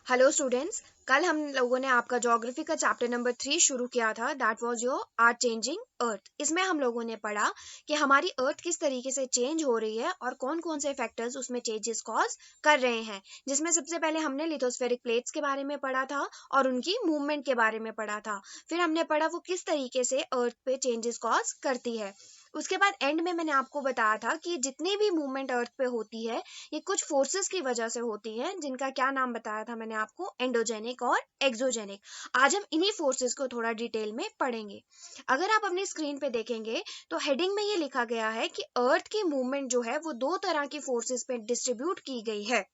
Hello students. कल हम लोगों ने आपका ज्योग्राफी का चैप्टर नंबर 3 शुरू किया था। That was your our changing earth. इसमें हम लोगों ने पढ़ा कि हमारी अर्थ किस तरीके से चेंज हो रही है और कौन कौन से फैक्टर्स उसमें चेंजेस कॉज कर रहे हैं। जिसमें सबसे पहले हमने लिथोस्फेरिक प्लेट्स के बारे में पढ़ा था और उनकी मूवमेंट के बारे में पढ़ा था। फिर हमने पढ़ा वो किस तरीके से अर्थ पे चेंजेस कॉज करती है। उसके बाद एंड में मैंने आपको बताया था कि जितनी भी मूवमेंट अर्थ पे होती है ये कुछ फोर्सेस की वजह से होती है, जिनका क्या नाम बताया था मैंने आपको, एंडोजेनिक और एक्सोजेनिक। आज हम इन्हीं फोर्सेस को थोड़ा डिटेल में पढ़ेंगे। अगर आप अपनी स्क्रीन पे देखेंगे तो हेडिंग में ये लिखा गया है कि अर्थ की मूवमेंट जो है वो दो तरह की फोर्सेस पे डिस्ट्रीब्यूट की गई है।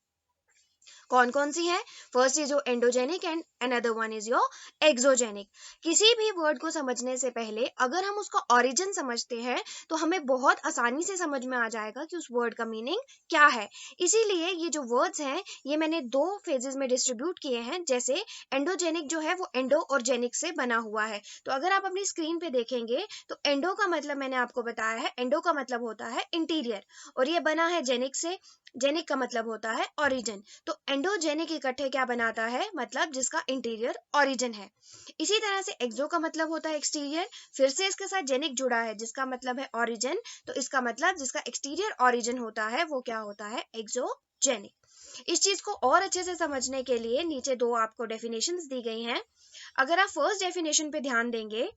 कौन कौन सी है? First is your endogenic and another one is your exogenic. किसी भी वर्ड को समझने से पहले अगर हम उसका ओरिजिन समझते हैं तो हमें बहुत आसानी से समझ में आ जाएगा कि उस वर्ड का मीनिंग क्या है। इसीलिए ये जो वर्ड्स हैं ये मैंने दो फेजेस में डिस्ट्रीब्यूट किए हैं। जैसे एंडोजेनिक जो है वो एंडो और जेनिक से बना हुआ है। तो अगर आप अपनी स्क्रीन पे देखेंगे तो एंडो का मतलब मैंने आपको बताया है, एंडो का मतलब होता है इंटीरियर, और ये बना है जेनिक से। जेनिक का मतलब होता है ओरिजिन। तो एंडोजेनिक इकट्ठे क्या बनाता है? मतलब जिसका इंटीरियर ओरिजिन है। इसी तरह से एक्सो का मतलब होता है एक्सटीरियर। फिर से इसके साथ जेनिक जुड़ा है जिसका मतलब है ओरिजिन, तो इसका मतलब जिसका एक्सटीरियर ओरिजिन होता है वो क्या होता है? एक्सोजेनिक। इस चीज को और अच्छे से समझने के लिए नीचे दो आपको डेफिनेशंस दी गई हैं। अगर आप फर्स्ट डेफिनेशन पे ध्यान देंगे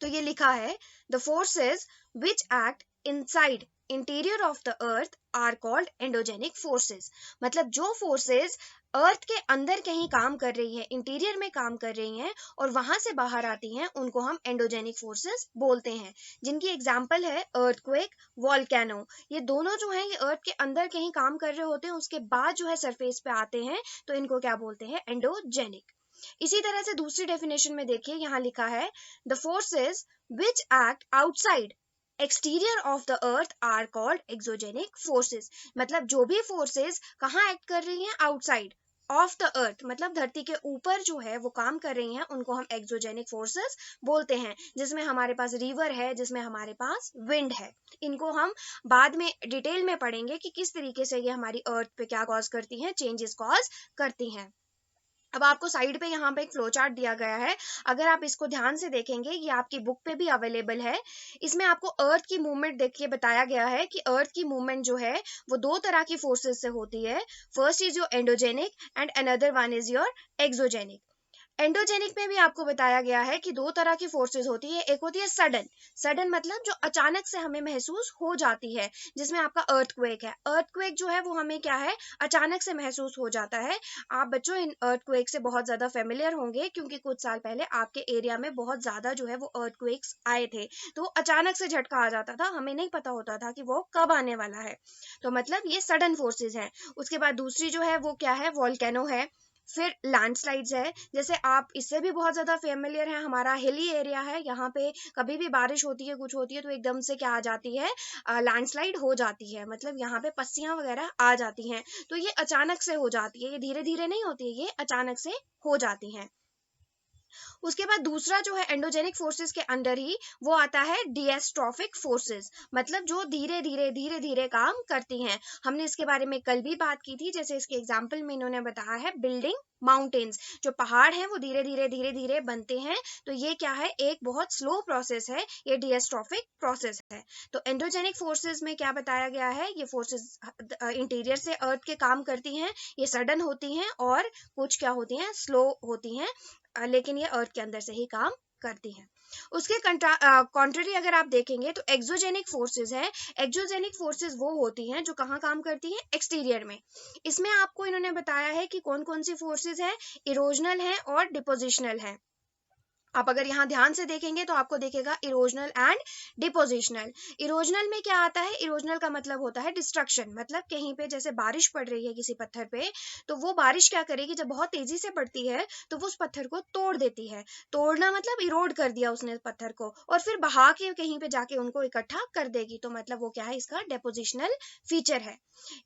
तो ये लिखा है, the forces which act inside interior of the earth are called endogenic forces. मतलब जो फोर्सेस अर्थ के अंदर कहीं काम कर रही है, इंटीरियर में काम कर रही हैं और वहां से बाहर आती हैं, उनको हम एंडोजेनिक फोर्सेस बोलते हैं। जिनकी एग्जांपल है अर्थक्वेक, वॉल्केनो। ये दोनों जो है ये अर्थ के अंदर कहीं काम कर रहे होते हैं, उसके बाद जो है सरफेस पे आते हैं, तो इनको क्या बोलते हैं? एंडोजेनिक। इसी तरह से दूसरी डेफिनेशन में देखिए, यहाँ लिखा है, the forces which act outside exterior of the earth are called exogenic forces. मतलब जो भी फोर्सेस कहाँ एक्ट कर रही हैं? आउटसाइड ऑफ द अर्थ, मतलब धरती के ऊपर जो है वो काम कर रही हैं, उनको हम एक्सोजेनिक फोर्सेस बोलते हैं। जिसमें हमारे पास रिवर है, जिसमें हमारे पास विंड है। इनको हम बाद में डिटेल में पढ़ेंगे कि किस तरीके से ये हमारी अर्थ पे क्या कॉज करती हैं, चेंजेस कॉज करती हैं। अब आपको साइड पे यहाँ पे एक फ्लो चार्ट दिया गया है। अगर आप इसको ध्यान से देखेंगे, ये आपकी बुक पे भी अवेलेबल है। इसमें आपको अर्थ की मूवमेंट देखिए बताया गया है कि अर्थ की मूवमेंट जो है वो दो तरह की फोर्सेस से होती है। First is your endogenic and another one is your exogenic. Endogenic में भी आपको बताया गया है कि दो तरह की फोर्सेस होती है। एक होती है सडन। सडन मतलब जो अचानक से हमें महसूस हो जाती है, जिसमें आपका अर्थक्वेक है। अर्थक्वेक जो है वो हमें क्या है? अचानक से महसूस हो जाता है। आप बच्चों इन अर्थक्वेक से बहुत ज्यादा फेमिलियर होंगे क्योंकि कुछ साल पहले आपके एरिया में बहुत ज्यादा जो है वो अर्थक्वेक्स आए थे। तो अचानक से झटका आ जाता था, हमें नहीं पता होता था कि वो कब आने वाला है। तो मतलब ये सडन फोर्सेस है। उसके बाद दूसरी जो है वो क्या है? वॉल्केनो है। फिर लैंडस्लाइड्स है। जैसे आप इससे भी बहुत ज्यादा फेमिलियर है, हमारा हिली एरिया है, यहाँ पे कभी भी बारिश होती है, कुछ होती है, तो एकदम से क्या आ जाती है? लैंडस्लाइड हो जाती है। मतलब यहाँ पे पस्सियां वगैरह आ जाती हैं। तो ये अचानक से हो जाती है, ये धीरे धीरे नहीं होती है, ये अचानक से हो जाती हैं। उसके बाद दूसरा जो है एंडोजेनिक फोर्सेस के अंडर ही वो आता है डिएस्ट्रोफिक फोर्सेस। मतलब जो धीरे धीरे काम करती हैं। हमने इसके बारे में कल भी बात की थी। जैसे इसके एग्जांपल में इन्होंने बताया है बिल्डिंग माउंटेन्स। जो पहाड़ हैं वो धीरे धीरे बनते हैं। तो ये क्या है? एक बहुत स्लो प्रोसेस है, ये डिएस्ट्रोफिक प्रोसेस है। तो एंडोजेनिक फोर्सेस में क्या बताया गया है? ये फोर्सेस इंटीरियर से अर्थ के काम करती हैं, ये सडन होती हैं और कुछ क्या होती हैं? स्लो होती हैं। लेकिन ये अर्थ के अंदर से ही काम करती हैं। उसके कॉन्ट्ररी अगर आप देखेंगे तो एक्सोजेनिक फोर्सेस है। एक्सोजेनिक फोर्सेस वो होती हैं जो कहाँ काम करती हैं? एक्सटीरियर में। इसमें आपको इन्होंने बताया है कि कौन कौन सी फोर्सेस है। इरोजनल है और डिपोजिशनल है। आप अगर यहाँ ध्यान से देखेंगे तो आपको दिखेगा इरोजनल एंड डिपोजिशनल। इरोजनल में क्या आता है? इरोजनल का मतलब होता है डिस्ट्रक्शन। मतलब कहीं पे जैसे बारिश पड़ रही है किसी पत्थर पे, तो वो बारिश क्या करेगी? जब बहुत तेजी से पड़ती है तो वो उस पत्थर को तोड़ देती है। तोड़ना मतलब इरोड कर दिया उसने पत्थर को, और फिर बहा के कहीं पे जाके उनको इकट्ठा कर देगी। तो मतलब वो क्या है? इसका डिपोजिशनल फीचर है।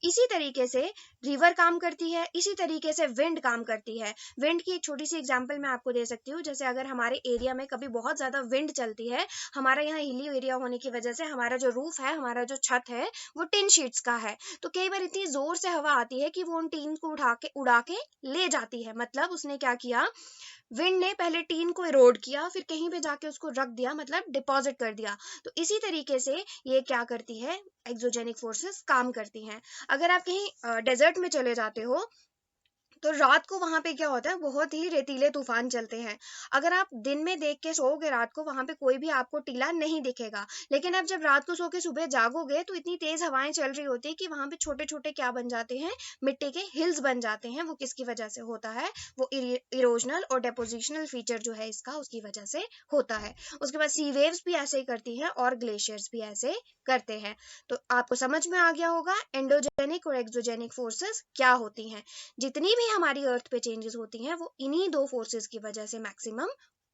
इसी तरीके से रिवर काम करती है, इसी तरीके से विंड काम करती है। विंड की एक छोटी सी एग्जांपल मैं आपको दे सकती हूँ। जैसे अगर हमारे हमारे एरिया में कभी बहुत ज़्यादा विंड चलती है, हमारा यहाँ हिली एरिया होने की वजह से हमारा जो रूफ है, हमारा जो छत है वो टिन शीट्स का है, तो कई बार इतनी ज़ोर से हवा आती है कि वो उन टीन को उड़ा के ले जाती है। मतलब उसने क्या किया, विंड ने पहले टीन को इरोड किया, फिर कहीं पे जाके उसको रख दिया, मतलब डिपॉजिट कर दिया। तो इसी तरीके से ये क्या करती है, एक्सोजेनिक फोर्सेस काम करती हैं। अगर आप कहीं डेजर्ट में चले जाते हो तो रात को वहां पे क्या होता है, बहुत ही रेतीले तूफान चलते हैं। अगर आप दिन में देख के सोओगे रात को, वहां पे कोई भी आपको टीला नहीं दिखेगा, लेकिन अब जब रात को सो के सुबह जागोगे तो इतनी तेज हवाएं चल रही होती है कि वहां पे छोटे छोटे क्या बन जाते हैं, मिट्टी के हिल्स बन जाते हैं। वो किसकी वजह से होता है, वो इरोजनल और डेपोजिशनल फीचर जो है इसका, उसकी वजह से होता है। उसके बाद सी वेव्स भी ऐसे ही करती हैं और ग्लेशियर्स भी ऐसे करते हैं। तो आपको समझ में आ गया होगा एंडोजेनिक और एक्सोजेनिक फोर्सेस क्या होती हैं। जितनी भी हमारी अर्थ पे चेंजेस होती हैं वो इन्हीं दो फोर्सेस की वजह से मैक्सिमम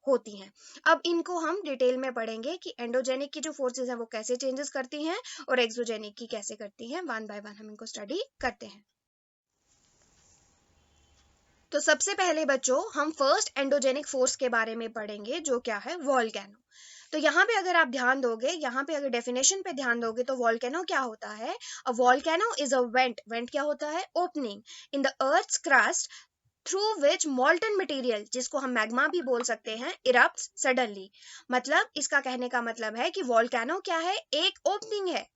होती हैं। अब इनको हम डिटेल में पढ़ेंगे कि एंडोजेनिक की जो फोर्सेस हैं वो कैसे चेंजेस करती हैं और एक्सोजेनिक की कैसे करती हैं। वन बाय वन हम इनको स्टडी करते हैं। तो सबसे पहले बच्चों हम फर्स्ट एंडोजेनिक फोर्स के बारे में पढ़ेंगे, जो क्या है, वोल्केनो। तो यहाँ पे अगर आप ध्यान दोगे, यहाँ पे अगर डेफिनेशन पे ध्यान दोगे तो वोल्केनो क्या होता है, a volcano is a vent, vent क्या होता है, opening in the earth's crust through which molten material, जिसको हम मैग्मा भी बोल सकते हैं, इरप्ट्स सडनली। मतलब इसका कहने का मतलब है कि वोल्केनो क्या है, एक ओपनिंग है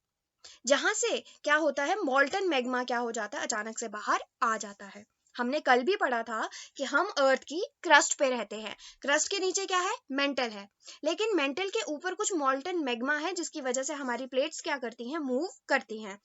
जहां से क्या होता है, मॉल्टन मैग्मा क्या हो जाता है, अचानक से बाहर आ जाता है। हमने कल भी पढ़ा था कि हम अर्थ की क्रस्ट पे रहते हैं, क्रस्ट के नीचे क्या है, मेंटल है, लेकिन मेंटल के ऊपर कुछ मॉल्टन मैग्मा है जिसकी वजह से हमारी प्लेट्स क्या करती हैं, मूव करती हैं।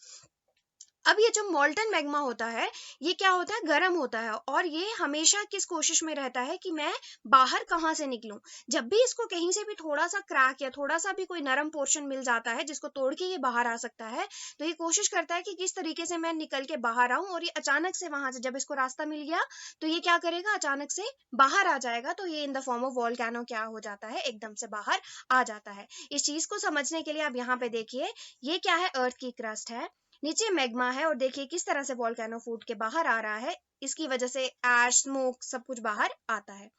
अब ये जो मॉल्टन मैग्मा होता है ये क्या होता है, गर्म होता है, और ये हमेशा किस कोशिश में रहता है कि मैं बाहर कहाँ से निकलूं। जब भी इसको कहीं से भी थोड़ा सा क्रैक या थोड़ा सा भी कोई नरम पोर्शन मिल जाता है जिसको तोड़ के ये बाहर आ सकता है, तो ये कोशिश करता है कि किस तरीके से मैं निकल के बाहर आऊं, और ये अचानक से वहां से जब इसको रास्ता मिल गया तो ये क्या करेगा, अचानक से बाहर आ जाएगा। तो ये in the form of volcano क्या हो जाता है, एकदम से बाहर आ जाता है। इस चीज को समझने के लिए आप यहाँ पे देखिए, ये क्या है, अर्थ की क्रस्ट है, नीचे मैग्मा है, और देखिए किस तरह से वोल्केनो फूट के बाहर आ रहा है, इसकी वजह से ऐश, स्मोक, सब कुछ बाहर आता है।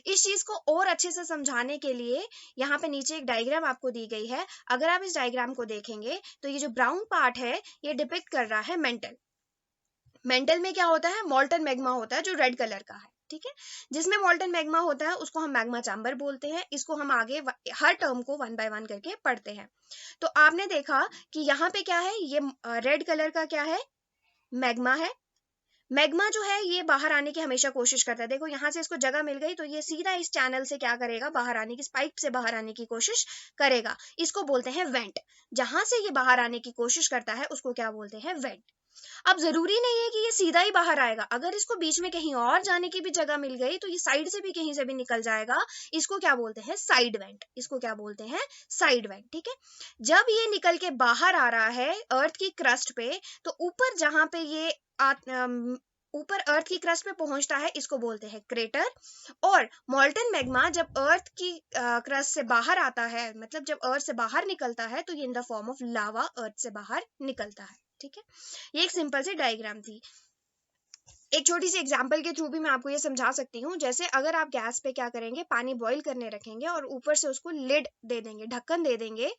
इस चीज को और अच्छे से समझाने के लिए यहाँ पे नीचे एक डायग्राम आपको दी गई है। अगर आप इस डायग्राम को देखेंगे तो ये जो ब्राउन पार्ट है ये डिपिक्ट कर रहा है मेंटल। मेंटल में क्या होता है, मॉल्टन मैग्मा होता है जो रेड कलर का है, ठीक है। जिसमें मॉल्टन मैग्मा होता है उसको हम मैग्मा चैम्बर बोलते हैं। इसको हम आगे हर टर्म को वन बाय वन करके पढ़ते हैं। तो आपने देखा कि यहाँ पे क्या है, ये रेड कलर का क्या है, मैग्मा है। मैग्मा जो है ये बाहर आने की हमेशा कोशिश करता है। देखो यहाँ से इसको जगह मिल गई तो ये सीधा इस चैनल से क्या करेगा, बाहर आने की, इस पाइप से बाहर आने की कोशिश करेगा। इसको बोलते हैं वेंट। जहां से ये बाहर आने की कोशिश करता है उसको क्या बोलते हैं, वेंट। अब जरूरी नहीं है कि ये सीधा ही बाहर आएगा, अगर इसको बीच में कहीं और जाने की भी जगह मिल गई तो ये साइड से भी कहीं से भी निकल जाएगा। इसको क्या बोलते हैं, साइड वेंट। इसको क्या बोलते हैं, साइड वेंट, ठीक है। जब ये निकल के बाहर आ रहा है अर्थ की क्रस्ट पे, तो ऊपर जहां पे ये ऊपर अर्थ की क्रस्ट पे पहुंचता है इसको बोलते हैं क्रेटर। और मॉल्टन मैग्मा जब अर्थ की क्रस्ट से बाहर आता है, मतलब जब अर्थ से बाहर निकलता है, तो ये in the form of lava earth से बाहर निकलता है, ठीक है। ये एक सिंपल सी डायग्राम थी। एक छोटी सी एग्जांपल के थ्रू भी मैं आपको ये समझा सकती हूँ। जैसे अगर आप गैस पे क्या करेंगे, पानी बॉईल करने रखेंगे और ऊपर से उसको लिड दे देंगे, ढक्कन दे देंगे,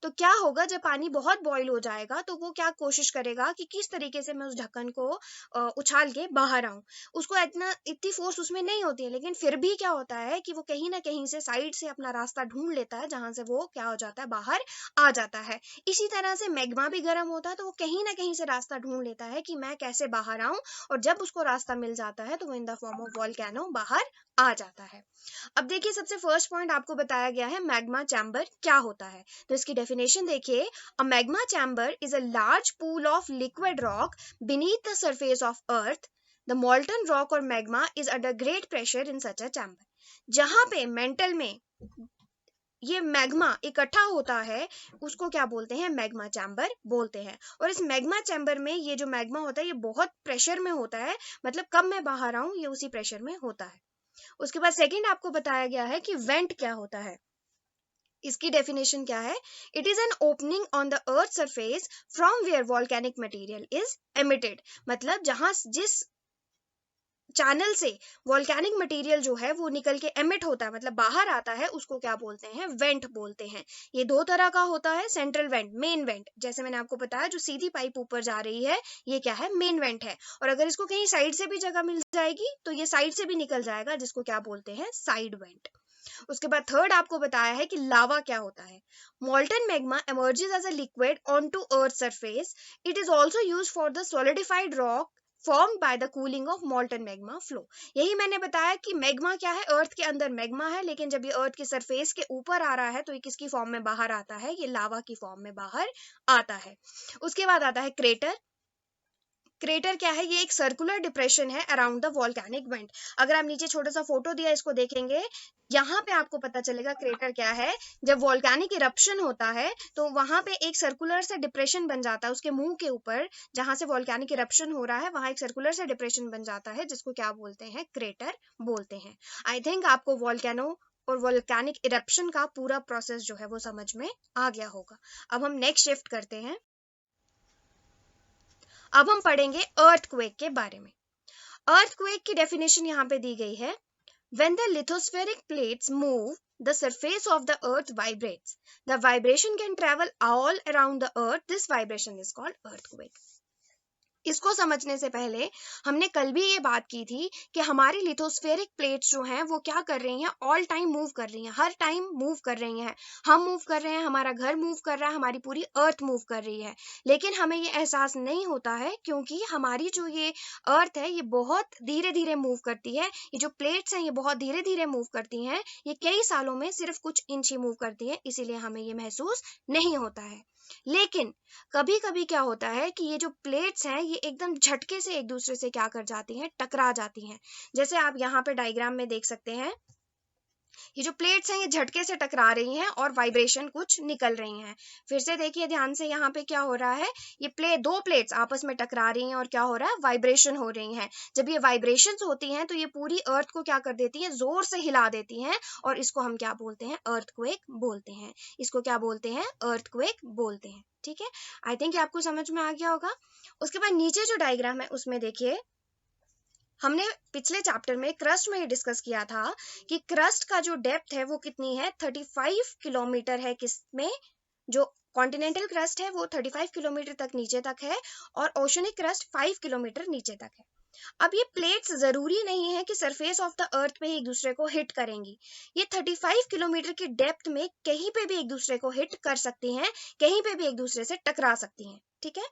तो क्या होगा, जब पानी बहुत बॉईल हो जाएगा तो वो क्या कोशिश करेगा कि किस तरीके से मैं उस ढक्कन को उछाल के बाहर आऊं। उसको इतनी फोर्स उसमें नहीं होती है, लेकिन फिर भी क्या होता है कि वो कहीं ना कहीं से साइड से अपना रास्ता ढूंढ लेता है जहां से वो क्या हो जाता है, बाहर आ जाता है। इसी तरह से मैग्मा भी गर्म होता है तो वो कहीं ना कहीं से रास्ता ढूंढ लेता है कि मैं कैसे बाहर आऊं, और जब उसको रास्ता मिल जाता है तो वो इन द फॉर्म ऑफ वोल्केनो बाहर आ जाता है। अब देखिए सबसे फर्स्ट पॉइंट आपको बताया गया है मैग्मा चैम्बर क्या होता है। तो इसकी डेफिनेशन देखिए, a magma chamber is a large pool of liquid rock beneath the surface of earth. The molten rock और magma is under great pressure in such a chamber. जहां पे मेंटल में ये मैग्मा इकट्ठा होता है उसको क्या बोलते हैं, मैग्मा चैम्बर बोलते हैं। और इस मैग्मा चैम्बर में ये जो मैग्मा होता है ये बहुत प्रेशर में होता है, मतलब कब मैं बाहर आऊं ये उसी प्रेशर में होता है। उसके बाद सेकंड आपको बताया गया है कि वेंट क्या होता है। इसकी डेफिनेशन क्या है, it is an opening on the earth surface from where volcanic material is emitted. मतलब जहां जिस चैनल से वॉल्केनिक मटेरियल जो है वो निकल के एमिट होता है, मतलब बाहर आता है, उसको क्या बोलते हैं, वेंट बोलते हैं। ये दो तरह का होता है, सेंट्रल वेंट, मेन वेंट, जैसे मैंने आपको बताया जो सीधी पाइप ऊपर जा रही है ये क्या है, मेन वेंट है। और अगर इसको कहीं साइड से भी जगह मिल जाएगी तो ये साइड से भी निकल जाएगा, जिसको क्या बोलते हैं, साइड वेंट। उसके बाद थर्ड आपको बताया है कि लावा क्या होता है। मॉल्टन magma emerges as a liquid onto earth surface. It is also used for the solidified rock formed by the cooling of molten magma flow. यही मैंने बताया कि मैग्मा क्या है, अर्थ के अंदर मैग्मा है, लेकिन जब ये अर्थ की सरफेस के ऊपर आ रहा है तो ये किसकी फॉर्म में बाहर आता है, ये लावा की फॉर्म में बाहर आता है। उसके बाद आता है क्रेटर। क्रेटर क्या है, ये एक सर्कुलर डिप्रेशन है अराउंड द वॉल्केनिक वेंट। अगर आप नीचे छोटा सा फोटो दिया इसको देखेंगे, यहाँ पे आपको पता चलेगा क्रेटर क्या है। जब वॉल्केनिक इरप्शन होता है तो वहां पे एक सर्कुलर सा डिप्रेशन बन जाता है उसके मुंह के ऊपर, जहां से वॉल्केनिक इरप्शन हो रहा है वहां एक सर्कुलर सा डिप्रेशन बन जाता है, जिसको क्या बोलते हैं, क्रेटर बोलते हैं। आई थिंक आपको वॉल्केनो और वॉल्केनिक इरप्शन का पूरा प्रोसेस जो है वो समझ में आ गया होगा। अब हम नेक्स्ट शिफ्ट करते हैं। अब हम पढ़ेंगे अर्थक्वेक के बारे में। अर्थक्वेक की डेफिनेशन यहाँ पे दी गई है, when the lithospheric plates move, the surface of the earth vibrates. The vibration can travel all around the earth. This vibration is called earthquake. इसको समझने से पहले हमने कल भी ये बात की थी कि हमारी लिथोस्फेरिक प्लेट्स जो हैं वो क्या कर रही हैं, ऑल टाइम मूव कर रही हैं, हर टाइम मूव कर रही हैं। हम मूव कर रहे हैं, हमारा घर मूव कर रहा है, हमारी पूरी अर्थ मूव कर रही है, लेकिन हमें ये एहसास नहीं होता है क्योंकि हमारी जो ये अर्थ है ये बहुत धीरे धीरे मूव करती है। ये जो प्लेट्स हैं ये बहुत धीरे धीरे मूव करती हैं, ये कई सालों में सिर्फ कुछ इंच ही मूव करती है, इसीलिए हमें ये महसूस नहीं होता है। लेकिन कभी कभी क्या होता है कि ये जो प्लेट्स हैं ये एकदम झटके से एक दूसरे से क्या कर जाती हैं, टकरा जाती हैं। जैसे आप यहाँ पे डायग्राम में देख सकते हैं, ये जो प्लेट्स हैं ये झटके से टकरा रही हैं और वाइब्रेशन कुछ निकल रही हैं। फिर से देखिए ध्यान से, यहाँ पे क्या हो रहा है, ये दो प्लेट्स आपस में टकरा रही हैं और क्या हो रहा है, वाइब्रेशन हो रही हैं। जब ये वाइब्रेशंस होती हैं तो ये पूरी अर्थ को क्या कर देती हैं, जोर से हिला देती हैं, और इसको हम क्या बोलते हैं, अर्थक्वेक बोलते हैं। इसको क्या बोलते हैं, अर्थक्वेक बोलते हैं। ठीक है, आई थिंक आपको समझ में आ गया होगा। उसके बाद नीचे जो डायग्राम है उसमें देखिए, हमने पिछले चैप्टर में क्रस्ट में ये डिस्कस किया था कि क्रस्ट का जो डेप्थ है वो कितनी है, 35 किलोमीटर है। किसमें, जो कॉन्टिनेंटल क्रस्ट है वो 35 किलोमीटर तक नीचे तक है, और ओशनिक क्रस्ट 5 किलोमीटर नीचे तक है। अब ये प्लेट्स जरूरी नहीं है कि सरफेस ऑफ द अर्थ पे एक दूसरे को हिट करेंगी। ये 35 किलोमीटर की डेप्थ में कहीं पे भी एक दूसरे को हिट कर सकती हैं, कहीं पे भी एक दूसरे से टकरा सकती हैं। ठीक है,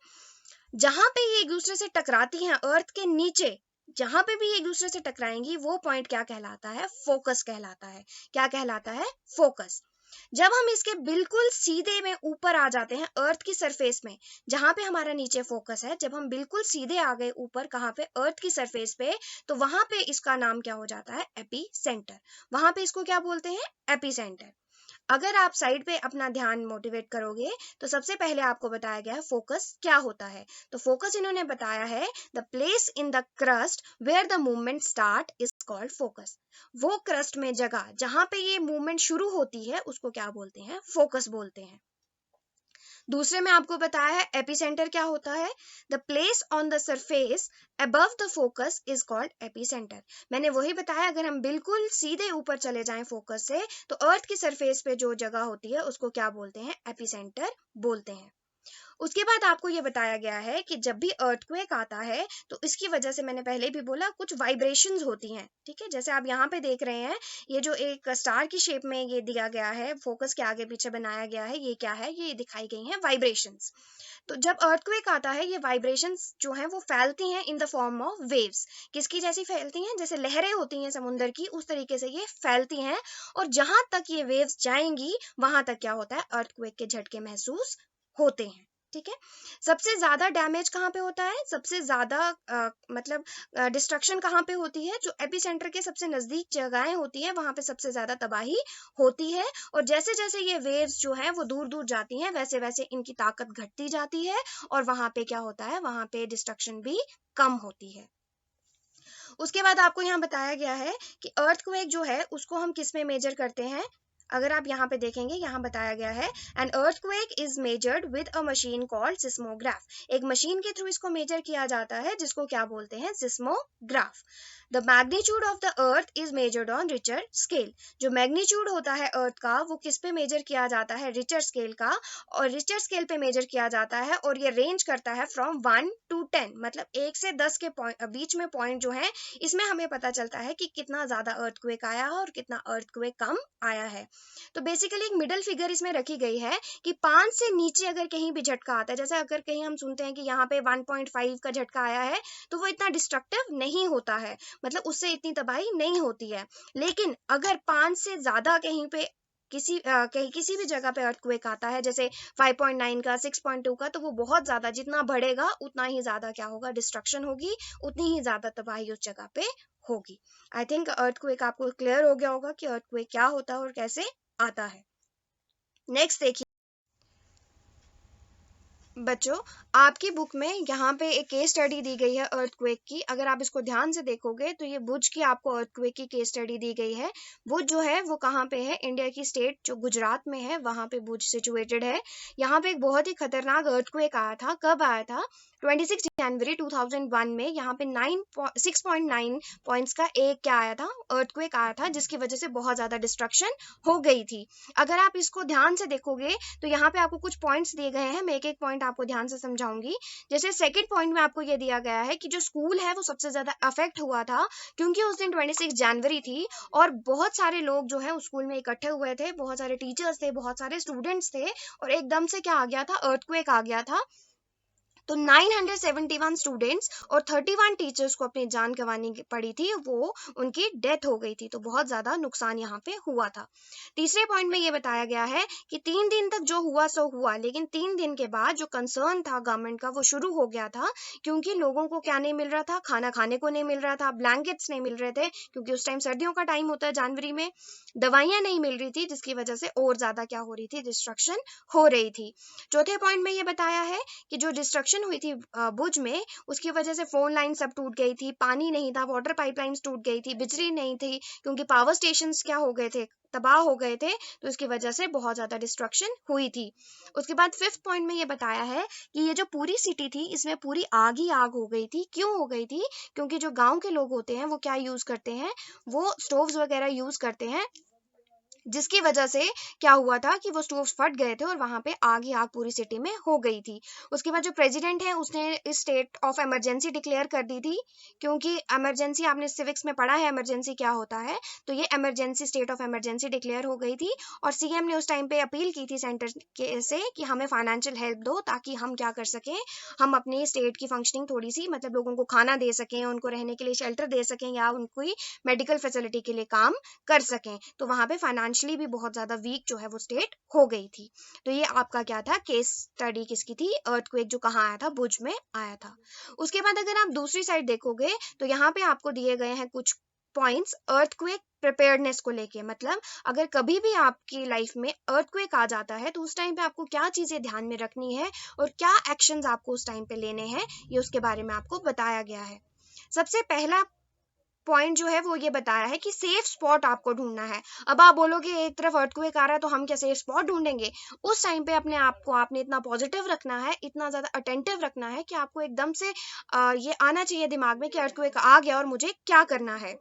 जहां पे ये एक दूसरे से टकराती हैं अर्थ के नीचे, जहां पे भी एक दूसरे से टकराएंगी वो पॉइंट क्या कहलाता है, फोकस कहलाता है। क्या कहलाता है, फोकस। जब हम इसके बिल्कुल सीधे में ऊपर आ जाते हैं अर्थ की सरफेस में, जहां पे हमारा नीचे फोकस है, जब हम बिल्कुल सीधे आ गए ऊपर, कहां पे, अर्थ की सरफेस पे, तो वहां पे इसका नाम क्या हो जाता है, एपी सेंटर। वहां पे इसको क्या बोलते हैं, एपी सेंटर। अगर आप साइड पे अपना ध्यान मोटिवेट करोगे तो सबसे पहले आपको बताया गया है फोकस क्या होता है। तो फोकस इन्होंने बताया है, the place in the crust where the movement start is called focus. वो क्रस्ट में जगह जहां पे ये मूवमेंट शुरू होती है उसको क्या बोलते हैं, फोकस बोलते हैं। दूसरे में आपको बताया है एपिसेंटर क्या होता है, the place on the surface above the focus is called epicentre. मैंने वही बताया, अगर हम बिल्कुल सीधे ऊपर चले जाएं फोकस से तो अर्थ की सरफेस पे जो जगह होती है उसको क्या बोलते हैं, एपिसेंटर बोलते हैं। उसके बाद आपको ये बताया गया है कि जब भी अर्थक्वेक आता है तो इसकी वजह से, मैंने पहले भी बोला, कुछ वाइब्रेशंस होती हैं। ठीक है, जैसे आप यहाँ पे देख रहे हैं, ये जो एक स्टार की शेप में ये दिया गया है, फोकस के आगे पीछे बनाया गया है, ये क्या है, ये दिखाई गई हैं वाइब्रेशंस। तो जब अर्थक्वेक आता है ये वाइब्रेशंस जो हैं वो फैलती हैं इन द फॉर्म ऑफ वेव्स। किसकी जैसी फैलती हैं, जैसे लहरें होती हैं समुद्र की, उस तरीके से ये फैलती हैं, और जहां तक ये वेव्स जाएंगी वहां तक क्या होता है, अर्थक्वेक के झटके महसूस होते हैं। ठीक है, सबसे ज्यादा डैमेज कहाँ पे होता है, सबसे ज्यादा मतलब डिस्ट्रक्शन कहाँ पे होती है, जो एपिसेंटर के सबसे नजदीक जगहें होती हैं वहां पे सबसे ज्यादा तबाही होती है। और जैसे जैसे ये वेव्स जो हैं वो दूर दूर जाती हैं वैसे वैसे इनकी ताकत घटती जाती है, और वहां पे क्या होता है, वहां पे डिस्ट्रक्शन भी कम होती है। उसके बाद आपको यहाँ बताया गया है कि अर्थक्वेक जो है उसको हम किस में मेजर करते हैं, अगर आप यहाँ पे देखेंगे, यहाँ बताया गया है an earthquake is measured with a machine called seismograph. एक मशीन के थ्रू इसको मेजर किया जाता है जिसको क्या बोलते हैं, seismograph. The magnitude of the earth is measured on Richter scale. जो मैग्नीट्यूड होता है अर्थ का वो किस पे मेजर किया जाता है, रिचर स्केल का, और रिचर स्केल पे मेजर किया जाता है, और ये रेंज करता है फ्रॉम 1 to 10, मतलब 1 से 10 के बीच में पॉइंट जो है, इसमें हमें पता चलता है कि कितना ज्यादा अर्थक्वेक आया है और कितना अर्थक्वेक कम आया है। तो बेसिकली एक मिडल फिगर इसमें रखी गई है कि 5 से नीचे अगर कहीं भी झटका आता है, जैसे अगर कहीं हम सुनते हैं कि यहाँ पे 1.5 का झटका आया है, तो वो इतना डिस्ट्रक्टिव नहीं होता है, मतलब उससे इतनी तबाही नहीं होती है। लेकिन अगर 5 से ज्यादा कहीं पे किसी भी जगह पे अर्थक्वेक आता है, जैसे 5.9 का, 6.2 का, तो वो बहुत ज्यादा, जितना बढ़ेगा उतना ही ज्यादा क्या होगा, डिस्ट्रक्शन होगी, उतनी ही ज्यादा तबाही उस जगह पे होगी। आई थिंक अर्थक्वेक आपको क्लियर हो गया होगा कि अर्थक्वेक क्या होता है और कैसे आता है। नेक्स्ट देखिए बच्चों, आपकी बुक में यहाँ पे एक केस स्टडी दी गई है अर्थक्वेक की। अगर आप इसको ध्यान से देखोगे तो ये भुज की आपको अर्थक्वेक की केस स्टडी दी गई है। भुज जो है वो कहाँ पे है, इंडिया की स्टेट जो गुजरात में है वहां पे भुज सिचुएटेड है। यहाँ पे एक बहुत ही खतरनाक अर्थक्वेक आया था। कब आया था, 26 जनवरी 2001 में। यहाँ पे 6.9 पॉइंट्स का एक क्या आया था, अर्थक्वेक आया था, जिसकी वजह से बहुत ज्यादा डिस्ट्रक्शन हो गई थी। अगर आप इसको ध्यान से देखोगे तो यहाँ पे आपको कुछ पॉइंट्स दिए गए हैं, मैं एक एक पॉइंट आपको ध्यान से समझाऊंगी। जैसे सेकंड पॉइंट में आपको ये दिया गया है कि जो स्कूल है वो सबसे ज्यादा अफेक्ट हुआ था, क्योंकि उस दिन 26 जनवरी थी और बहुत सारे लोग जो है उस स्कूल में इकट्ठे हुए थे, बहुत सारे टीचर्स थे, बहुत सारे स्टूडेंट्स थे, और एकदम से क्या आ गया था, अर्थक्वेक आ गया था। तो 971 स्टूडेंट्स और 31 टीचर्स को अपनी जान गंवानी पड़ी थी, वो उनकी डेथ हो गई थी। तो बहुत ज्यादा नुकसान यहाँ पे हुआ था। तीसरे पॉइंट में ये बताया गया है कि 3 दिन तक जो हुआ सो हुआ, लेकिन 3 दिन के बाद जो कंसर्न था गवर्नमेंट का वो शुरू हो गया था, क्योंकि लोगों को क्या नहीं मिल रहा था, खाना खाने को नहीं मिल रहा था, ब्लैंकेट्स नहीं मिल रहे थे, क्योंकि उस टाइम सर्दियों का टाइम होता है जनवरी में, दवाइयां नहीं मिल रही थी, जिसकी वजह से और ज्यादा क्या हो रही थी, डिस्ट्रक्शन हो रही थी। चौथे पॉइंट में ये बताया है कि जो डिस्ट्रक्शन हुई थी भुज में, उसकी वजह से फोन लाइन सब टूट गई थी, पानी नहीं था, वाटर पाइपलाइंस टूट गई थी, बिजली नहीं थी, क्योंकि पावर स्टेशंस क्या हो गए थे, तबाह हो गए थे, तो इसकी वजह से बहुत ज्यादा डिस्ट्रक्शन हुई थी। उसके बाद फिफ्थ पॉइंट में ये बताया है कि ये जो पूरी सिटी थी इसमें पूरी आग ही आग हो गई थी। क्यों हो गई थी, क्योंकि जो गांव के लोग होते हैं वो क्या यूज करते हैं, वो स्टोव्स वगैरह यूज करते हैं, जिसकी वजह से क्या हुआ था कि वो स्टोव्स फट गए थे और वहां पे आग ही आग पूरी सिटी में हो गई थी। उसके बाद जो प्रेसिडेंट है उसने इस स्टेट ऑफ इमरजेंसी डिक्लेयर कर दी थी, क्योंकि इमरजेंसी, आपने सिविक्स में पढ़ा है इमरजेंसी क्या होता है, तो ये emergency, state of emergency declare हो गई थी। और सीएम ने उस टाइम पे अपील की थी सेंटर के से कि हमें फाइनेंशियल हेल्प दो, ताकि हम क्या कर सकें, हम अपने स्टेट की फंक्शनिंग थोड़ी सी, मतलब लोगों को खाना दे सकें, उनको रहने के लिए शेल्टर दे सकें, या उनको मेडिकल फैसिलिटी के लिए काम कर सकें। तो वहां पे फाइनेंशियली भी बहुत ज्यादा वीक जो है वो स्टेट हो गई थी। तो ये आपका क्या था, केस स्टडी किसकी थी, अर्थक्वेक जो कहाँ आया था, भुज में आया था। उसके बाद अगर आप दूसरी साइड देखोगे तो यहाँ पे आपको दिए गए हैं कुछ पॉइंट्स अर्थक्वेक प्रिपेयर्डनेस को लेके। मतलब अगर कभी भी आपकी लाइफ में अर्थक्वेक आ जाता है तो उस टाइम पे आपको क्या चीजें ध्यान में रखनी है और क्या एक्शंस आपको उस टाइम पे लेने हैं, ये उसके बारे में आपको बताया गया है। सबसे पहला पॉइंट जो है वो ये बताया है कि सेफ स्पॉट आपको ढूंढना है। अब आप बोलोगे एक तरफ अर्थक्वेक आ रहा है तो हम क्या सेफ स्पॉट ढूंढेंगे, उस टाइम पे अपने आप को आपने इतना पॉजिटिव रखना है, इतना ज्यादा अटेंटिव रखना है कि आपको एकदम से ये आना चाहिए दिमाग में कि अर्थक्वेक आ गया और मुझे क्या करना है।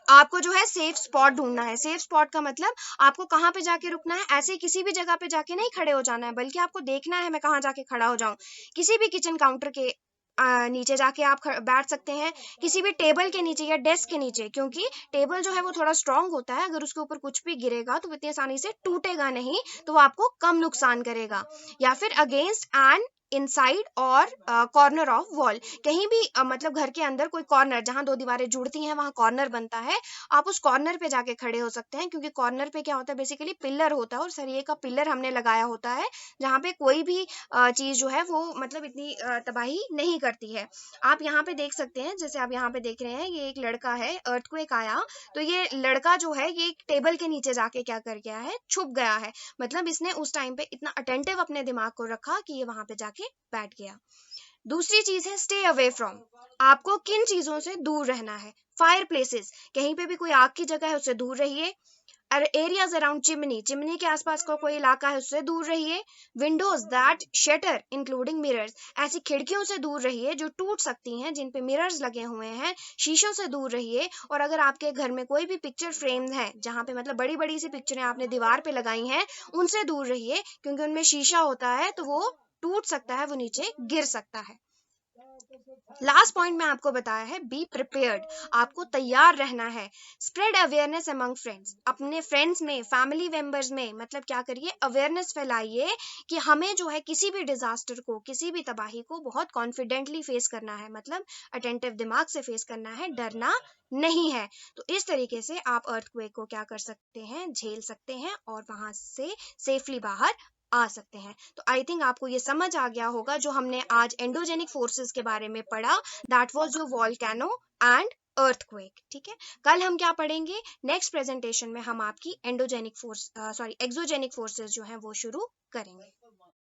आपको जो है सेफ स्पॉट ढूंढना है। सेफ स्पॉट का मतलब आपको कहाँ पे जाके रुकना है, ऐसे किसी भी जगह पे जाके नहीं खड़े हो जाना है, बल्कि आपको देखना है मैं कहाँ जाके खड़ा हो जाऊं। किसी भी किचन काउंटर के नीचे जाके आप बैठ सकते हैं, किसी भी टेबल के नीचे या डेस्क के नीचे, क्योंकि टेबल जो है वो थोड़ा स्ट्रांग होता है, अगर उसके ऊपर कुछ भी गिरेगा तो वो इतनी आसानी से टूटेगा नहीं, तो वो आपको कम नुकसान करेगा। या फिर अगेंस्ट एंड इनसाइड और कॉर्नर ऑफ वॉल, कहीं भी मतलब घर के अंदर कोई कॉर्नर जहां दो दीवारें जुड़ती हैं वहां कॉर्नर बनता है, आप उस कॉर्नर पे जाके खड़े हो सकते हैं, क्योंकि कॉर्नर पे क्या होता है, बेसिकली पिलर होता है और सरिये का पिलर हमने लगाया होता है, जहाँ पे कोई भी चीज जो है वो मतलब इतनी तबाही नहीं करती है। आप यहाँ पे देख सकते हैं, जैसे आप यहाँ पे देख रहे हैं, ये एक लड़का है, अर्थक्वेक आया तो ये लड़का जो है ये एक टेबल के नीचे जाके क्या कर गया है, छुप गया है। मतलब इसने उस टाइम पे इतना अटेंटिव अपने दिमाग को रखा कि ये वहां पे जाके बैठ गया। दूसरी चीज है स्टे अवे फ्रॉम। आपको किन चीजों से दूर रहना है, फायर प्लेसेस, कहीं पे भी कोई आग की जगह है उससे दूर रहिए। एरियाज अराउंड चिमनी, चिमनी के आसपास का कोई इलाका है उससे दूर रहिए। Windows that shutter including mirrors, ऐसी खिड़कियों से दूर रहिए जो टूट सकती हैं, जिन पे मिरर्स लगे हुए हैं। शीशों से दूर रहिए, और अगर आपके घर में कोई भी पिक्चर फ्रेम है जहाँ पे मतलब बड़ी बड़ी सी पिक्चरें आपने दीवार पे लगाई हैं, उनसे दूर रहिए, क्योंकि उनमें शीशा होता है तो वो टूट सकता है, वो नीचे गिर सकता है। लास्ट पॉइंट में आपको बताया है बी प्रिपेयर्ड, आपको तैयार रहना है। स्प्रेड अवेयरनेस अमंग फ्रेंड्स, अपने फ्रेंड्स में, फैमिली मेंबर्स में मतलब क्या करिए, अवेयरनेस फैलाइए कि हमें जो है किसी भी डिजास्टर को, किसी भी तबाही को बहुत कॉन्फिडेंटली फेस करना है, मतलब अटेंटिव दिमाग से फेस करना है, डरना नहीं है। तो इस तरीके से आप अर्थक्वेक को क्या कर सकते हैं, झेल सकते हैं और वहां से सेफली बाहर आ सकते हैं। तो आई थिंक आपको ये समझ आ गया होगा जो हमने आज एंडोजेनिक फोर्सेस के बारे में पढ़ा, that was your volcano and earthquake. ठीक है, कल हम क्या पढ़ेंगे, नेक्स्ट प्रेजेंटेशन में हम आपकी एंडोजेनिक फोर्स एक्सोजेनिक फोर्सेस जो हैं वो शुरू करेंगे।